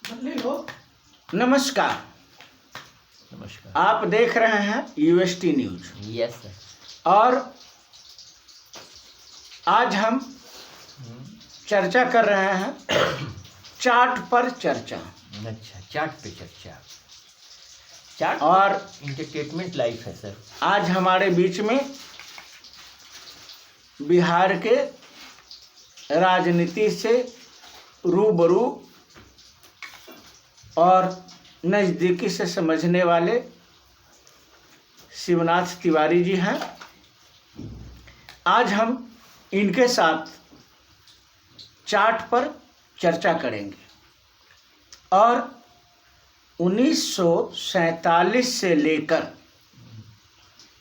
नमस्कार। नमस्कार। आप देख रहे हैं यूएसटी न्यूज। Yes sir. और आज हम चर्चा कर रहे हैं चार्ट पर चर्चा। अच्छा, चार्ट पे चर्चा। चार्ट और इंटरटेनमेंट लाइफ है सर। आज हमारे बीच में बिहार के राजनीति से रूबरू और नज़दीकी से समझने वाले शिवनाथ तिवारी जी हैं। आज हम इनके साथ चार्ट पर चर्चा करेंगे और 1947 से लेकर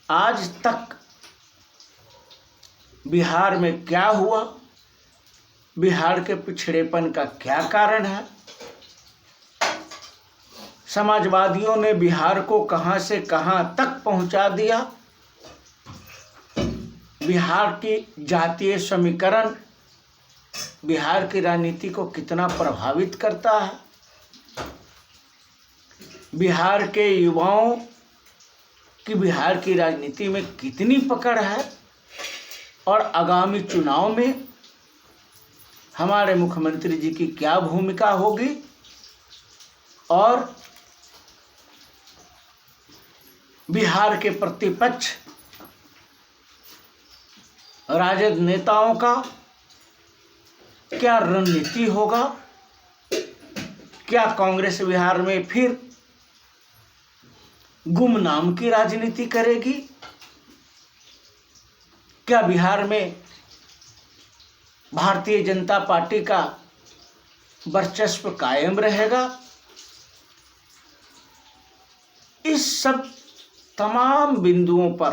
आज तक बिहार में क्या हुआ, बिहार के पिछड़ेपन का क्या कारण है, समाजवादियों ने बिहार को कहां से कहां तक पहुंचा दिया, बिहार की जातीय समीकरण बिहार की राजनीति को कितना प्रभावित करता है, बिहार के युवाओं की बिहार की राजनीति में कितनी पकड़ है और आगामी चुनाव में हमारे मुख्यमंत्री जी की क्या भूमिका होगी और बिहार के प्रतिपक्ष राजद नेताओं का क्या रणनीति होगा, क्या कांग्रेस बिहार में फिर गुमनाम की राजनीति करेगी, क्या बिहार में भारतीय जनता पार्टी का वर्चस्व कायम रहेगा। इस सब तमाम बिंदुओं पर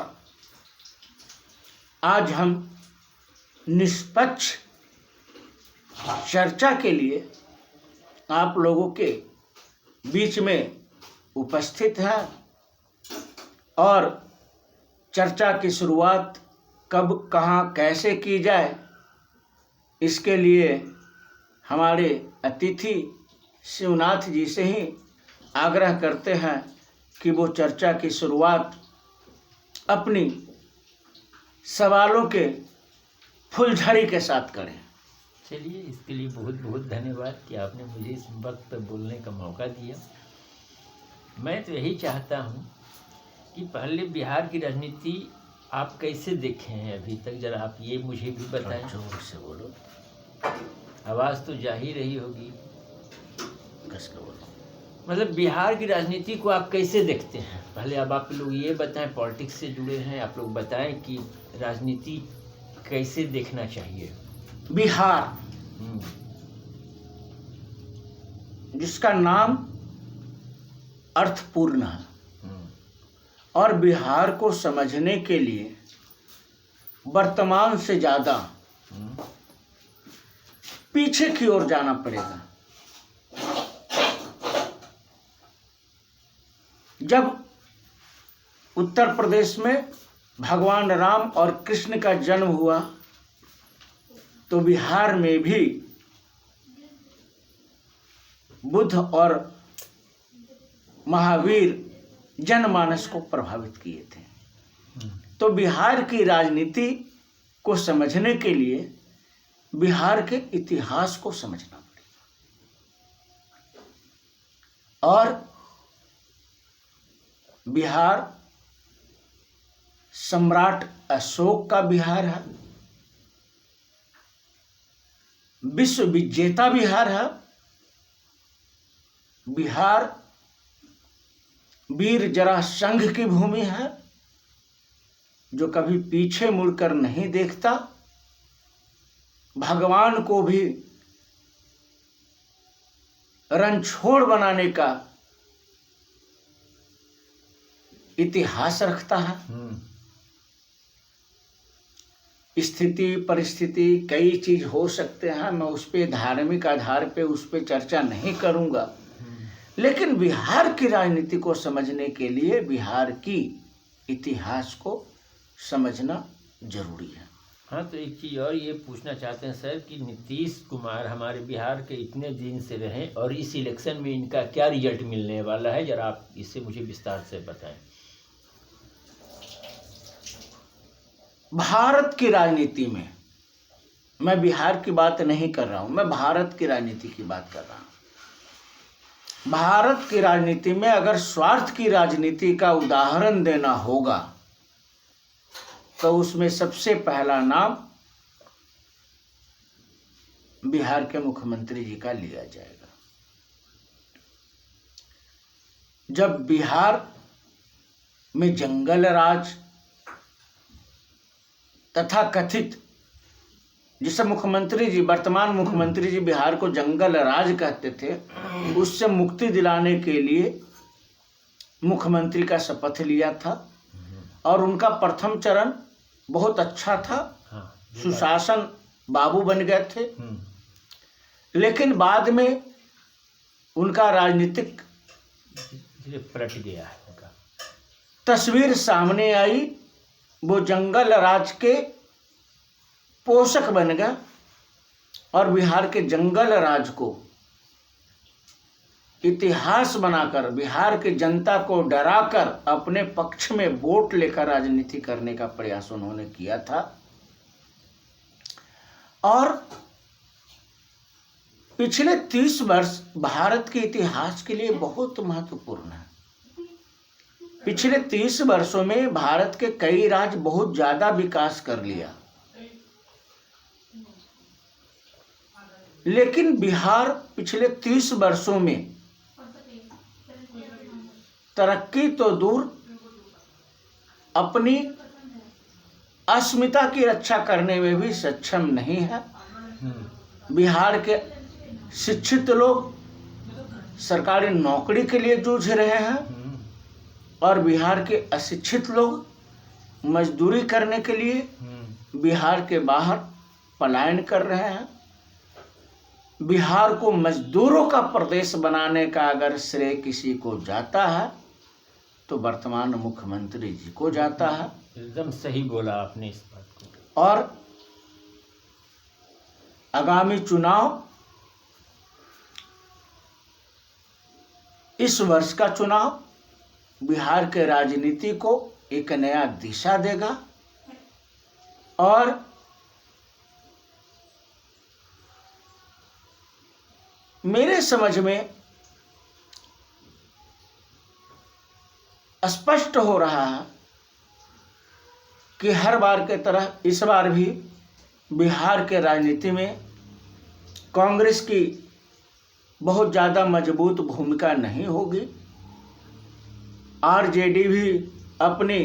आज हम निष्पक्ष चर्चा के लिए आप लोगों के बीच में उपस्थित हैं और चर्चा की शुरुआत कब कहाँ कैसे की जाए, इसके लिए हमारे अतिथि शिवनाथ जी से ही आग्रह करते हैं कि वो चर्चा की शुरुआत अपनी सवालों के फुलझड़ी के साथ करें। चलिए, इसके लिए बहुत बहुत धन्यवाद कि आपने मुझे इस वक्त पर बोलने का मौका दिया। मैं तो यही चाहता हूँ कि पहले बिहार की राजनीति आप कैसे देखे हैं अभी तक, जरा आप ये मुझे भी बताएं। जोर से बोलो, आवाज़ तो जा ही रही होगी। कसकर बोलो। मतलब बिहार की राजनीति को आप कैसे देखते हैं, पहले अब आप लोग ये बताएं। पॉलिटिक्स से जुड़े हैं आप लोग, बताएं कि राजनीति कैसे देखना चाहिए। बिहार जिसका नाम अर्थपूर्ण है और बिहार को समझने के लिए वर्तमान से ज़्यादा पीछे की ओर जाना पड़ेगा। जब उत्तर प्रदेश में भगवान राम और कृष्ण का जन्म हुआ तो बिहार में भी बुद्ध और महावीर जनमानस को प्रभावित किए थे। तो बिहार की राजनीति को समझने के लिए बिहार के इतिहास को समझना पड़ेगा और बिहार सम्राट अशोक का बिहार है, विश्व विजेता बिहार है, बिहार वीर जरासंध की भूमि है जो कभी पीछे मुड़कर नहीं देखता, भगवान को भी रणछोड़ बनाने का इतिहास रखता है। स्थिति परिस्थिति कई चीज हो सकते हैं, मैं उस पे धार्मिक आधार पे उस पे चर्चा नहीं करूंगा, लेकिन बिहार की राजनीति को समझने के लिए बिहार की इतिहास को समझना जरूरी है। हाँ, तो एक चीज़ और ये पूछना चाहते हैं सर कि नीतीश कुमार हमारे बिहार के इतने दिन से रहे और इस इलेक्शन में इनका क्या रिजल्ट मिलने वाला है, जरा आप इससे मुझे विस्तार से बताएं। भारत की राजनीति में, मैं बिहार की बात नहीं कर रहा हूं, मैं भारत की राजनीति की बात कर रहा हूं। भारत की राजनीति में अगर स्वार्थ की राजनीति का उदाहरण देना होगा तो उसमें सबसे पहला नाम बिहार के मुख्यमंत्री जी का लिया जाएगा। जब बिहार में जंगल राज तथा कथित, जिसे मुख्यमंत्री जी, वर्तमान मुख्यमंत्री जी बिहार को जंगल राज कहते थे, उससे मुक्ति दिलाने के लिए मुख्यमंत्री का शपथ लिया था और उनका प्रथम चरण बहुत अच्छा था। हाँ, सुशासन बाबू बन गए थे। लेकिन बाद में उनका राजनीतिक पलट गया है उनका तस्वीर सामने आई। वो जंगल राज के पोषक बन गए और बिहार के जंगल राज को इतिहास बनाकर बिहार की जनता को डराकर अपने पक्ष में वोट लेकर राजनीति करने का प्रयास उन्होंने किया था। और पिछले 30 वर्ष भारत के इतिहास के लिए बहुत महत्वपूर्ण है। पिछले 30 वर्षों में भारत के कई राज्य बहुत ज्यादा विकास कर लिया, लेकिन बिहार पिछले 30 वर्षों में तरक्की तो दूर, अपनी अस्मिता की रक्षा करने में भी सक्षम नहीं है। बिहार के शिक्षित लोग सरकारी नौकरी के लिए जूझ रहे हैं और बिहार के अशिक्षित लोग मजदूरी करने के लिए बिहार के बाहर पलायन कर रहे हैं। बिहार को मजदूरों का प्रदेश बनाने का अगर श्रेय किसी को जाता है तो वर्तमान मुख्यमंत्री जी को जाता है। एकदम सही बोला आपने इस बात को। और आगामी चुनाव, इस वर्ष का चुनाव बिहार के राजनीति को एक नया दिशा देगा और मेरे समझ में स्पष्ट हो रहा है कि हर बार के तरह इस बार भी बिहार के राजनीति में कांग्रेस की बहुत ज़्यादा मजबूत भूमिका नहीं होगी। आरजेडी भी अपनी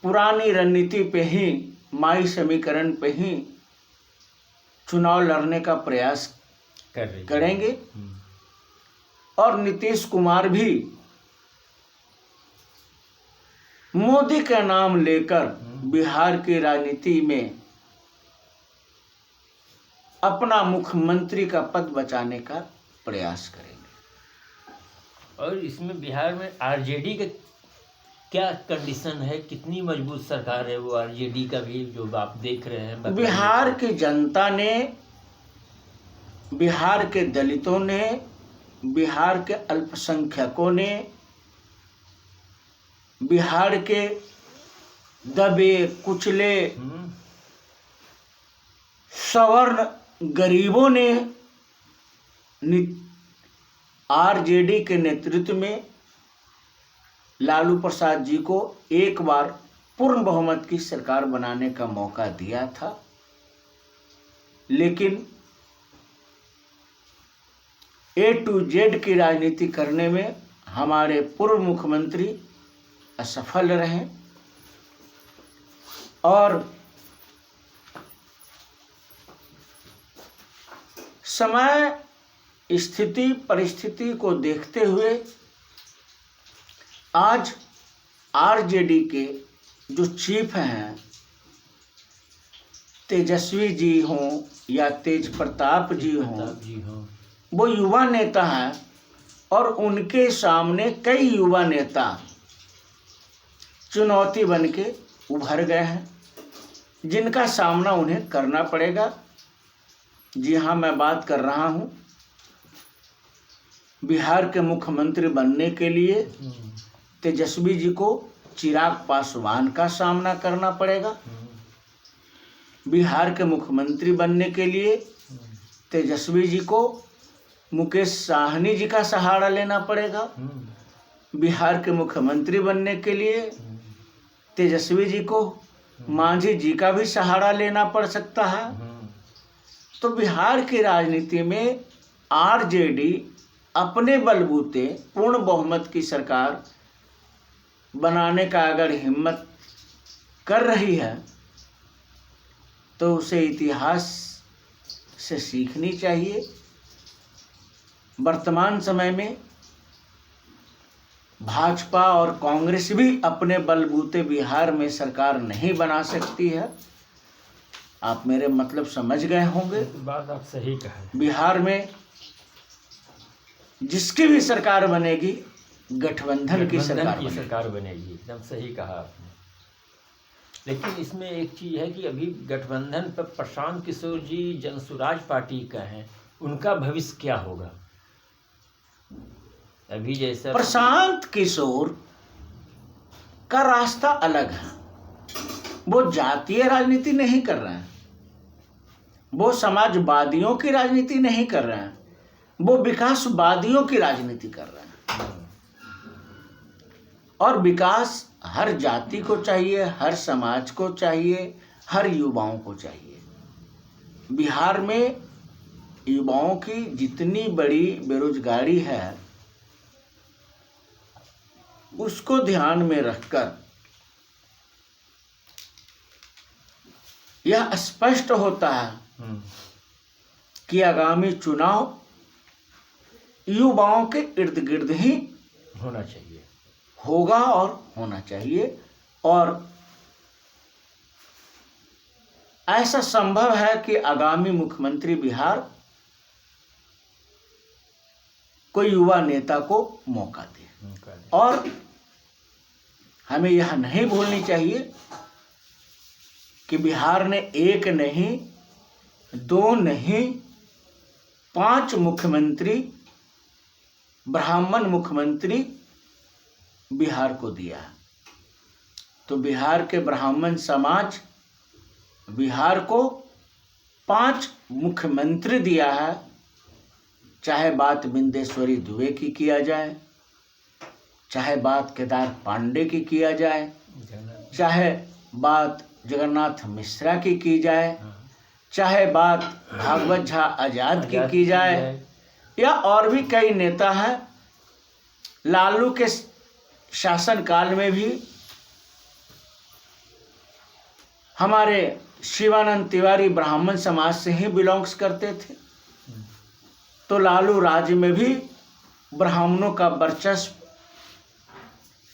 पुरानी रणनीति पे ही, माई समीकरण पे ही चुनाव लड़ने का प्रयास करेंगे और नीतीश कुमार भी मोदी का नाम लेकर बिहार की राजनीति में अपना मुख्यमंत्री का पद बचाने का प्रयास करेंगे। और इसमें बिहार में आरजेडी का क्या कंडीशन है, कितनी मजबूत सरकार है वो आरजेडी का भी, जो आप देख रहे हैं? बिहार की जनता ने, बिहार के दलितों ने, बिहार के अल्पसंख्यकों ने, बिहार के दबे कुचले सवर्ण गरीबों ने आरजेडी के नेतृत्व में लालू प्रसाद जी को एक बार पूर्ण बहुमत की सरकार बनाने का मौका दिया था। लेकिन A to Z की राजनीति करने में हमारे पूर्व मुख्यमंत्री असफल रहे और समय, स्थिति, परिस्थिति को देखते हुए आज आरजेडी के जो चीफ हैं, तेजस्वी जी हों या तेज प्रताप जी हों, वो युवा नेता हैं और उनके सामने कई युवा नेता चुनौती बन के उभर गए हैं। जिनका सामना उन्हें करना पड़ेगा। जी हाँ, मैं बात कर रहा हूँ बिहार के मुख्यमंत्री बनने के लिए तेजस्वी जी को चिराग पासवान का सामना करना पड़ेगा। बिहार के मुख्यमंत्री बनने के लिए तेजस्वी जी को मुकेश साहनी जी का सहारा लेना पड़ेगा। बिहार के मुख्यमंत्री बनने के लिए तेजस्वी जी को मांझी जी का भी सहारा लेना पड़ सकता है। तो बिहार की राजनीति में आरजेडी अपने बलबूते पूर्ण बहुमत की सरकार बनाने का अगर हिम्मत कर रही है तो उसे इतिहास से सीखनी चाहिए। वर्तमान समय में भाजपा और कांग्रेस भी अपने बलबूते बिहार में सरकार नहीं बना सकती है। आप मेरे मतलब समझ गए होंगे। बात आप सही कहा। बिहार में जिसकी भी सरकार बनेगी गठबंधन की सरकार बनेगी। एकदम सही कहा आपने। लेकिन इसमें एक चीज़ है कि अभी गठबंधन पर प्रशांत किशोर जी जनसुराज पार्टी का हैं, उनका भविष्य क्या होगा? अभी जैसा प्रशांत किशोर का रास्ता अलग है। वो जातीय राजनीति नहीं कर रहे हैं, वो समाजवादियों की राजनीति नहीं कर रहे हैं, वो विकासवादियों की राजनीति कर रहे हैं। और विकास हर जाति को चाहिए, हर समाज को चाहिए, हर युवाओं को चाहिए। बिहार में युवाओं की जितनी बड़ी बेरोजगारी है उसको ध्यान में रखकर यह स्पष्ट होता है कि आगामी चुनाव युवाओं के इर्द गिर्द ही होना चाहिए, होगा और होना चाहिए। और ऐसा संभव है कि आगामी मुख्यमंत्री बिहार कोई युवा नेता को मौका दे। और हमें यह नहीं भूलनी चाहिए कि बिहार ने एक नहीं, दो नहीं, 5 मुख्यमंत्री, ब्राह्मण मुख्यमंत्री बिहार को दिया है। तो बिहार के ब्राह्मण समाज बिहार को 5 मुख्यमंत्री दिया है। चाहे बात बिंदेश्वरी दुबे की किया जाए, चाहे बात केदार पांडे की किया जाए, चाहे बात जगन्नाथ मिश्रा की जाए, चाहे बात भागवत झा आजाद की जाए, या और भी कई नेता हैं। लालू के शासनकाल में भी हमारे शिवानंद तिवारी ब्राह्मण समाज से ही बिलोंग्स करते थे। तो लालू राज्य में भी ब्राह्मणों का वर्चस्व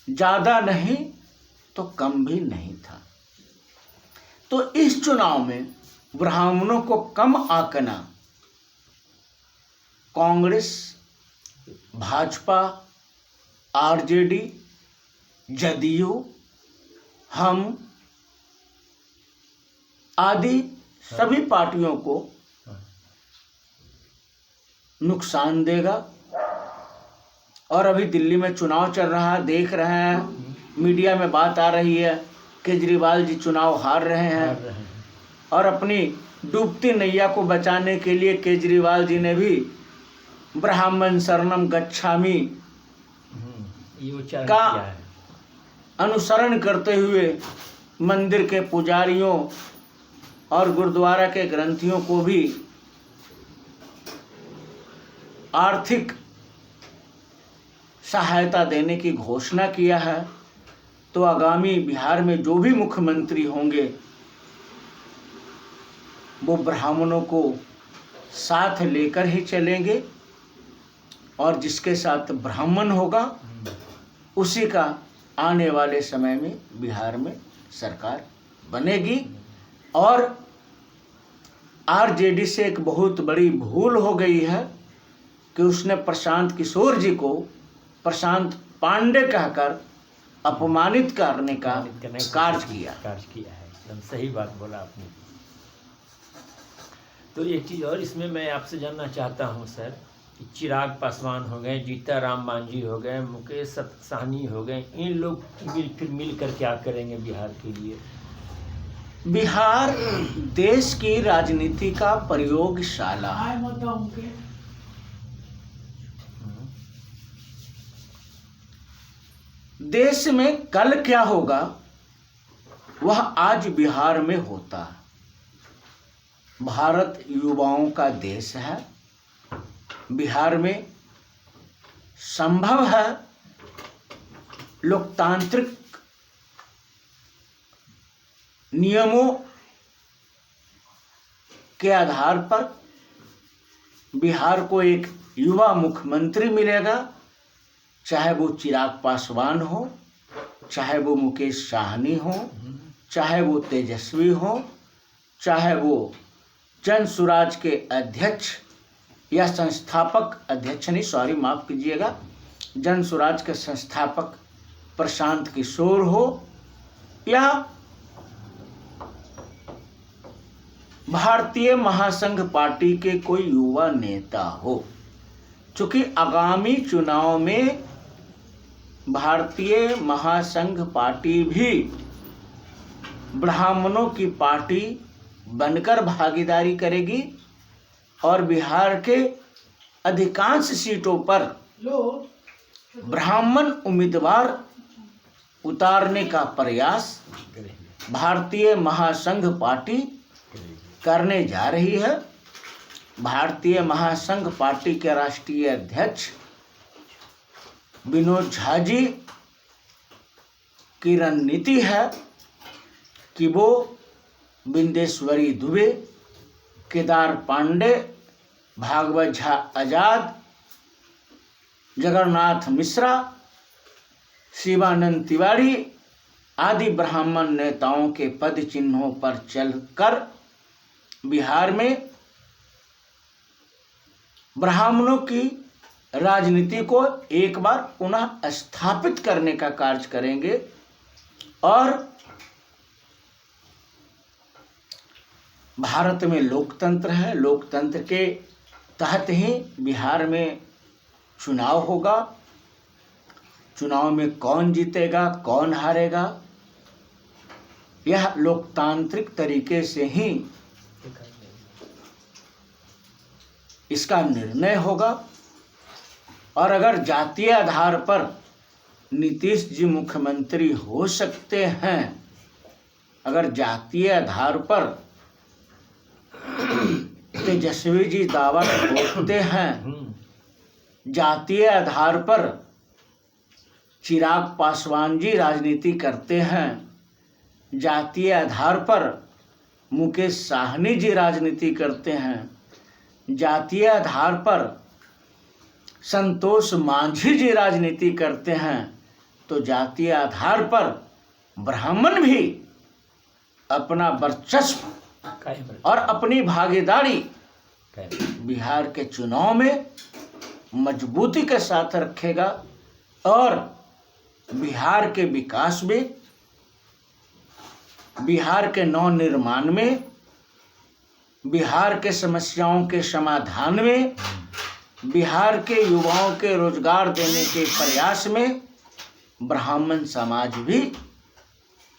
ज़्यादा नहीं तो कम भी नहीं था। तो इस चुनाव में ब्राह्मणों को कम आंकना कांग्रेस, भाजपा, आरजेडी, जदयू, हम आदि सभी पार्टियों को नुकसान देगा। और अभी दिल्ली में चुनाव चल रहा है, देख रहे हैं, मीडिया में बात आ रही है, केजरीवाल जी चुनाव हार रहे हैं। और अपनी डूबती नैया को बचाने के लिए केजरीवाल जी ने भी ब्राह्मण शरणम गच्छामि का अनुसरण करते हुए मंदिर के पुजारियों और गुरुद्वारा के ग्रंथियों को भी आर्थिक सहायता देने की घोषणा किया है। तो आगामी बिहार में जो भी मुख्यमंत्री होंगे वो ब्राह्मणों को साथ लेकर ही चलेंगे, और जिसके साथ ब्राह्मण होगा उसी का आने वाले समय में बिहार में सरकार बनेगी। और आरजेडी से एक बहुत बड़ी भूल हो गई है कि उसने प्रशांत किशोर जी को प्रशांत पांडे कहकर अपमानित करने का कार्य किया है। एकदम सही बात बोला आपने। तो एक चीज़ और इसमें मैं आपसे जानना चाहता हूँ सर, कि चिराग पासवान हो गए, जीता राम मांझी हो गए, मुकेश साहनी हो गए, इन लोग फिर मिलकर क्या करेंगे बिहार के लिए? बिहार देश की राजनीति का प्रयोगशाला है। देश में कल क्या होगा वह आज बिहार में होता है। भारत युवाओं का देश है। बिहार में संभव है लोकतांत्रिक नियमों के आधार पर बिहार को एक युवा मुख्यमंत्री मिलेगा, चाहे वो चिराग पासवान हो, चाहे वो मुकेश साहनी हो, चाहे वो तेजस्वी हो, चाहे वो जन स्वराज के अध्यक्ष या संस्थापक अध्यक्ष नहीं, सॉरी माफ कीजिएगा, जन स्वराज के संस्थापक प्रशांत किशोर हो, या भारतीय महासंघ पार्टी के कोई युवा नेता हो। चूंकि आगामी चुनाव में भारतीय महासंघ पार्टी भी ब्राह्मणों की पार्टी बनकर भागीदारी करेगी और बिहार के अधिकांश सीटों पर ब्राह्मण उम्मीदवार उतारने का प्रयास भारतीय महासंघ पार्टी करने जा रही है। भारतीय महासंघ पार्टी के राष्ट्रीय अध्यक्ष विनोद झा जी की रणनीति है कि वो बिंदेश्वरी दुबे, केदार पांडे, भागवत झा आजाद, जगन्नाथ मिश्रा, शिवानंद तिवारी आदि ब्राह्मण नेताओं के पद चिन्हों पर चलकर बिहार में ब्राह्मणों की राजनीति को एक बार पुनः स्थापित करने का कार्य करेंगे और भारत में लोकतंत्र है। लोकतंत्र के तहत ही बिहार में चुनाव होगा। चुनाव में कौन जीतेगा, कौन हारेगा, यह लोकतांत्रिक तरीके से ही इसका निर्णय होगा। और अगर जातीय आधार पर नीतीश जी मुख्यमंत्री हो सकते हैं, अगर जातीय आधार पर तेजस्वी जी दावा ठोकते हैं, जातीय आधार पर चिराग पासवान जी राजनीति करते हैं, जातीय आधार पर मुकेश साहनी जी राजनीति करते हैं, जातीय आधार पर संतोष मांझी जी राजनीति करते हैं, तो जातीय आधार पर ब्राह्मण भी अपना वर्चस्व और अपनी भागीदारी बिहार के चुनाव में मजबूती के साथ रखेगा और बिहार के विकास में, बिहार के नवनिर्माण में, बिहार के समस्याओं के समाधान में, बिहार के युवाओं के रोजगार देने के प्रयास में ब्राह्मण समाज भी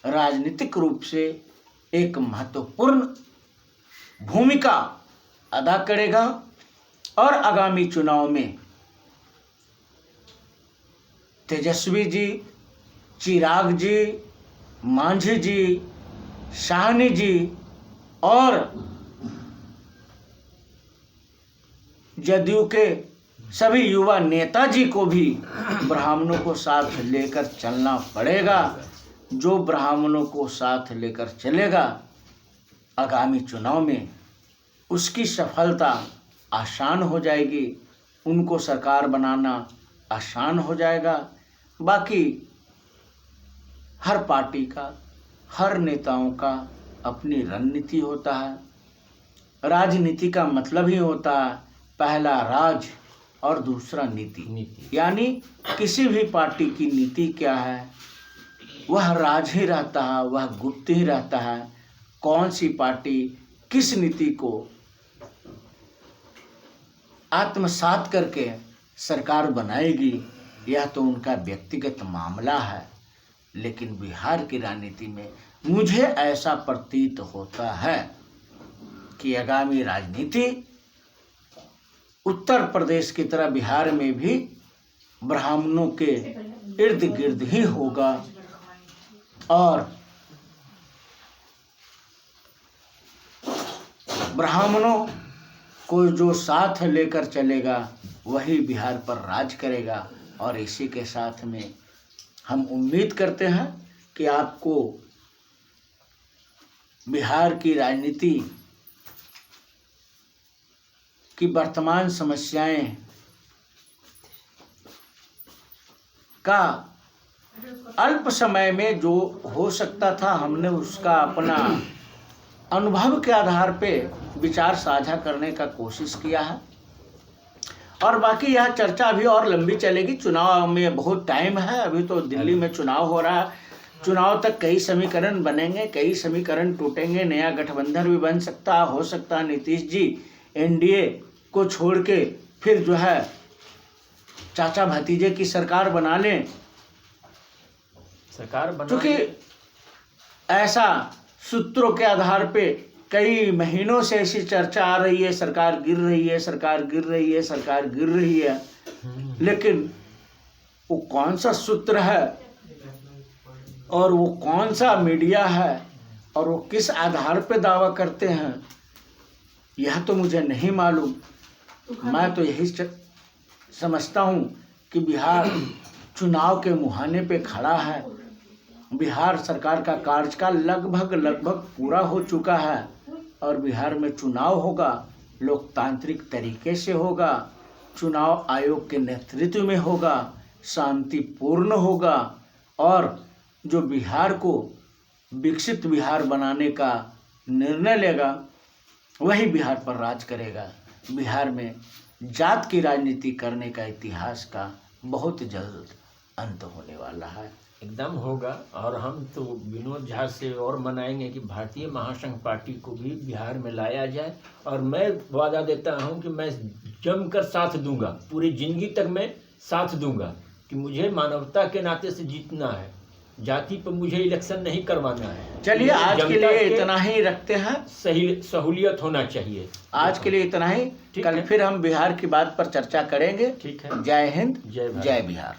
राजनीतिक रूप से एक महत्वपूर्ण भूमिका अदा करेगा। और आगामी चुनाव में तेजस्वी जी, चिराग जी, मांझी जी, साहनी जी और जदयू के सभी युवा नेताजी को भी ब्राह्मणों को साथ लेकर चलना पड़ेगा। जो ब्राह्मणों को साथ लेकर चलेगा आगामी चुनाव में, उसकी सफलता आसान हो जाएगी, उनको सरकार बनाना आसान हो जाएगा। बाकी हर पार्टी का, हर नेताओं का अपनी रणनीति होता है। राजनीति का मतलब ही होता है पहला राज और दूसरा नीति। यानी किसी भी पार्टी की नीति क्या है, वह राज ही रहता है, वह गुप्त ही रहता है। कौन सी पार्टी किस नीति को आत्मसात करके सरकार बनाएगी, यह तो उनका व्यक्तिगत मामला है। लेकिन बिहार की राजनीति में मुझे ऐसा प्रतीत होता है कि आगामी राजनीति उत्तर प्रदेश की तरह बिहार में भी ब्राह्मणों के इर्द गिर्द ही होगा और ब्राह्मणों को जो साथ लेकर चलेगा वही बिहार पर राज करेगा। और इसी के साथ में हम उम्मीद करते हैं कि आपको बिहार की राजनीति की वर्तमान समस्याएं का अल्प समय में जो हो सकता था हमने उसका अपना अनुभव के आधार पे विचार साझा करने का कोशिश किया है। और बाकी यह चर्चा अभी और लंबी चलेगी। चुनाव में बहुत टाइम है, अभी तो दिल्ली में चुनाव हो रहा है। चुनाव तक कई समीकरण बनेंगे, कई समीकरण टूटेंगे, नया गठबंधन भी बन सकता हो सकता है नीतीश जी एनडीए को छोड़ के फिर जो है चाचा भतीजे की सरकार बना लें। क्योंकि ऐसा सूत्रों के आधार पे कई महीनों से ऐसी चर्चा आ रही है, सरकार गिर रही है, सरकार गिर रही है, सरकार गिर रही है। लेकिन वो कौन सा सूत्र है और वो कौन सा मीडिया है और वो किस आधार पे दावा करते हैं, यह तो मुझे नहीं मालूम। मैं तो यही समझता हूँ कि बिहार चुनाव के मुहाने पे खड़ा है। बिहार सरकार का कार्यकाल लगभग पूरा हो चुका है और बिहार में चुनाव होगा, लोकतांत्रिक तरीके से होगा, चुनाव आयोग के नेतृत्व में होगा, शांतिपूर्ण होगा और जो बिहार को विकसित बिहार बनाने का निर्णय लेगा वही बिहार पर राज करेगा। बिहार में जात की राजनीति करने का इतिहास का बहुत जल्द अंत होने वाला है। एकदम होगा। और हम तो विनोद झा से और मनाएंगे कि भारतीय महासंघ पार्टी को भी बिहार में लाया जाए। और मैं वादा देता हूं कि मैं जमकर साथ दूंगा, पूरी जिंदगी तक मैं साथ दूंगा कि मुझे मानवता के नाते से जीतना है, जाति पर मुझे इलेक्शन नहीं करवाना है। चलिए आज के लिए इतना ही रखते हैं। सही सहूलियत होना चाहिए। आज के लिए इतना ही, कल फिर हम बिहार की बात पर चर्चा करेंगे। ठीक है। जय हिंद, जय भारत। जय बिहार।